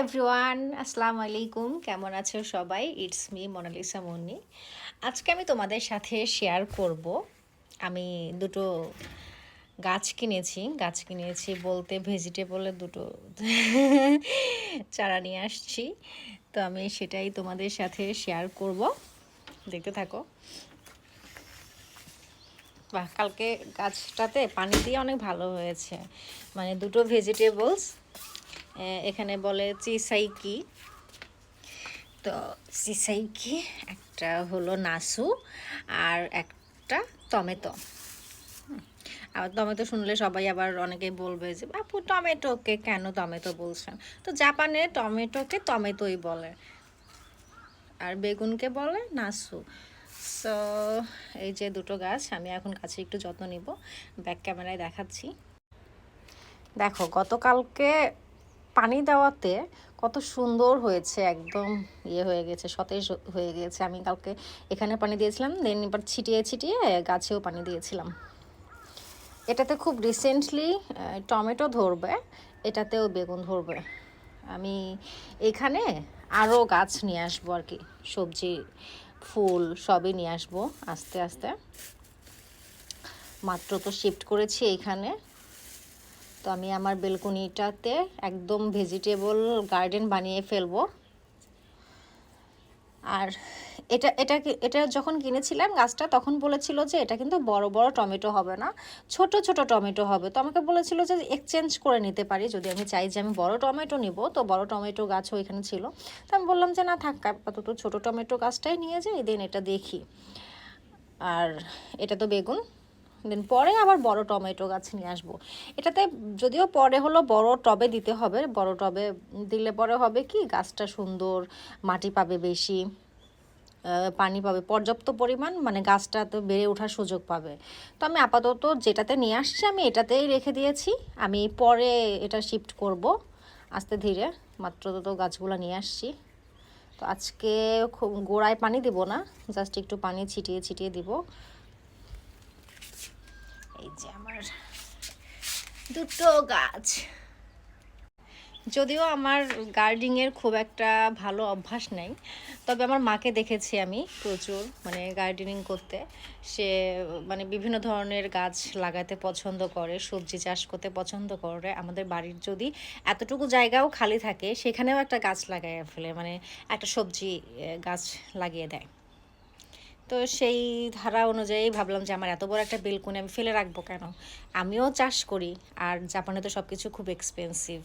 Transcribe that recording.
Everyone, আসসালামু আলাইকুম। কেমন আছো সবাই? It's me Monalisa Munni. আজকে আমি তোমাদের সাথে শেয়ার করব, আমি দুটো গাছ কিনেছি বলতে ভেজিটেবলের দুটো চারা নিয়ে আসছি। তো আমি সেটাই তোমাদের সাথে শেয়ার করব, দেখতে থাকো। বাহ, কালকে গাছটাতে পানি দিয়ে অনেক ভালো হয়েছে। মানে দুটো ভেজিটেবলস, এখানে বলে চিসাইকি। তো সিসাইকি, একটা হলো নাসু, আর একটা টমেটো। আবার টমেটো শুনলে সবাই আবার অনেকেই বলবে যে আপু টমেটোকে কেন টমেটো বলছেন। তো জাপানে টমেটোকে টমেটোই বলে, আর বেগুনকে বলে নাসু। সো এই যে দুটো গাছ, আমি এখন গাছে একটু যত্ন নিব, ব্যাক ক্যামেরায় দেখাচ্ছি। দেখো, গতকালকে পানি দেওয়াতে কত সুন্দর হয়েছে, একদম হয়ে গেছে, সতেজ হয়ে গেছে। আমি কালকে এখানে পানি দিয়েছিলাম, দেন এবার ছিটিয়ে ছিটিয়ে গাছেও পানি দিয়েছিলাম। এটাতে খুব রিসেন্টলি টমেটো ধরবে, এটাতেও বেগুন ধরবে। আমি এখানে আরও গাছ নিয়ে আসবো আর কি, সবজি ফুল সবই নিয়ে আসবো আস্তে আস্তে। মাত্র তো শিফট করেছি এইখানে, তো আমি আমার বেলকনিটাতে একদম ভেজিটেবল গার্ডেন বানিয়ে ফেলবো। আর এটা যখন কিনেছিলাম গাছটা, তখন বলেছিল যে এটা কিন্তু বড় বড় টমেটো হবে না, ছোট ছোট টমেটো হবে। তো আমাকে বলেছিল যে এক্সচেঞ্জ করে নিতে পারি, যদি আমি চাই যে আমি বড় টমেটো নিব। তো বড় টমেটো গাছও এখানে ছিল। তো আমি বললাম যে না থাক, আপাতত ছোট টমেটো গাছটাই নিয়ে যাই, দেন এটা দেখি। আর এটা তো বেগুন, দেন পরে আবার বড় টমেটো গাছ নিয়ে আসবো। এটাতে যদিও পরে হলো বড় টবে দিতে হবে, বড় টবে দিলে পরে হবে কি, গাছটা সুন্দর মাটি পাবে, বেশি পানি পাবে, পর্যাপ্ত পরিমাণ, মানে গাছটা তো বেড়ে ওঠার সুযোগ পাবে। তো আমি আপাতত যেটাতে নিয়ে আসছি আমি এটাতেই রেখে দিয়েছি। আমি পরে এটা শিফট করব আস্তে ধীরে, মাত্র তো গাছগুলো নিয়ে আসছি। তো আজকে খুব গোড়ায় পানি দিব না, জাস্ট একটু পানি ছিটিয়ে ছিটিয়ে দিব। এই যে আমার দুটো গাছ। যদিও আমার গার্ডেনিংয়ের খুব একটা ভালো অভ্যাস নেই, তবে আমার মাকে দেখেছি আমি প্রচুর মানে গার্ডেনিং করতে। সে মানে বিভিন্ন ধরনের গাছ লাগাতে পছন্দ করে, সবজি চাষ করতে পছন্দ করে। আমাদের বাড়ির যদি এতটুকু জায়গাও খালি থাকে, সেখানেও একটা গাছ লাগাই ফেলে, মানে একটা সবজি গাছ লাগিয়ে দেয়। তো সেই ধারা অনুযায়ী ভাবলাম যে আমার এত বড় একটা বেলকনি আমি ফেলে রাখবো কেন, আমিও চাষ করি। আর জাপানে তো সব কিছু খুব এক্সপেন্সিভ,